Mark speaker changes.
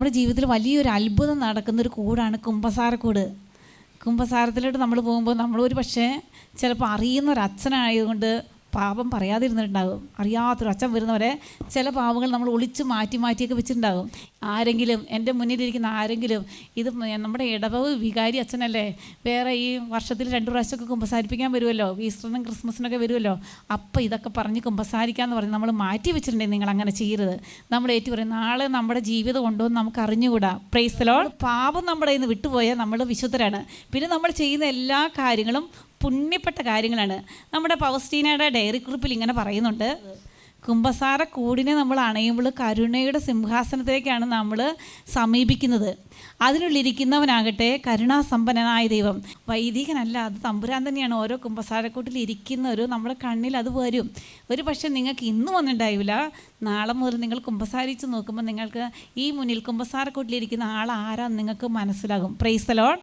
Speaker 1: നമ്മുടെ ജീവിതത്തിൽ വലിയൊരു അത്ഭുതം നടക്കുന്നൊരു കൂടാണ് കുമ്പസാരക്കൂട്. കുമ്പസാരത്തിലോട്ട് നമ്മൾ പോകുമ്പോൾ നമ്മളൊരു പക്ഷേ ചിലപ്പോൾ അറിയുന്ന ഒരു അച്ഛനായതുകൊണ്ട് പാപം പറയാതിരുന്നിട്ടുണ്ടാകും. അറിയാത്തൊരു അച്ഛൻ വരുന്നവരെ ചില പാപങ്ങൾ നമ്മൾ ഒളിച്ച് മാറ്റിയൊക്കെ വെച്ചിട്ടുണ്ടാകും. ആരെങ്കിലും എൻ്റെ മുന്നിലിരിക്കുന്ന ആരെങ്കിലും ഇത് നമ്മുടെ ഇടവക് വികാരി അച്ഛനല്ലേ, വേറെ ഈ വർഷത്തിൽ 2 പ്രാവശ്യമൊക്കെ കുമ്പസാരിപ്പിക്കാൻ വരുമല്ലോ, ഈസ്റ്ററിനും ക്രിസ്മസിനൊക്കെ വരുമല്ലോ, അപ്പം ഇതൊക്കെ പറഞ്ഞ് കുമ്പസാരിക്കാമെന്ന് പറഞ്ഞ് നമ്മൾ മാറ്റി വെച്ചിട്ടുണ്ടെങ്കിൽ നിങ്ങൾ അങ്ങനെ ചെയ്യരുത്. നമ്മൾ ഏറ്റു പറയും നാളെ നമ്മുടെ ജീവിതം ഉണ്ടോ എന്ന് നമുക്ക് അറിഞ്ഞുകൂടാ. Praise the Lord. പാപം നമ്മുടെ കയ്യിൽ നിന്ന് വിട്ടുപോയാൽ നമ്മൾ വിശുദ്ധരാണ്. പിന്നെ നമ്മൾ ചെയ്യുന്ന എല്ലാ കാര്യങ്ങളും പുണ്യപ്പെട്ട കാര്യങ്ങളാണ്. നമ്മുടെ പൗസ്റ്റീനയുടെ ഡയറി കുറിപ്പിൽ ഇങ്ങനെ പറയുന്നുണ്ട്, കുമ്പസാര കൂടിനെ നമ്മൾ അണയുമ്പോൾ കരുണയുടെ സിംഹാസനത്തിലേക്കാണ് നമ്മൾ സമീപിക്കുന്നത്. അതിനുള്ളിരിക്കുന്നവനാകട്ടെ കരുണാസമ്പന്നനായ ദൈവം. വൈദികനല്ല, അത് തമ്പുരാൻ തന്നെയാണ്. ഓരോ കുമ്പസാരക്കൂട്ടിൽ ഇരിക്കുന്നവരും നമ്മുടെ കണ്ണിൽ അത് വരും. ഒരു പക്ഷേ നിങ്ങൾക്ക് ഇന്ന് വന്നിട്ടുണ്ടാവില്ല, നാളെ മുതൽ നിങ്ങൾ കുമ്പസാരിച്ച് നോക്കുമ്പോൾ നിങ്ങൾക്ക് ഈ മുന്നിൽ കുമ്പസാരക്കൂട്ടിലിരിക്കുന്ന ആൾ ആരാന്ന് നിങ്ങൾക്ക് മനസ്സിലാകും. Praise the Lord.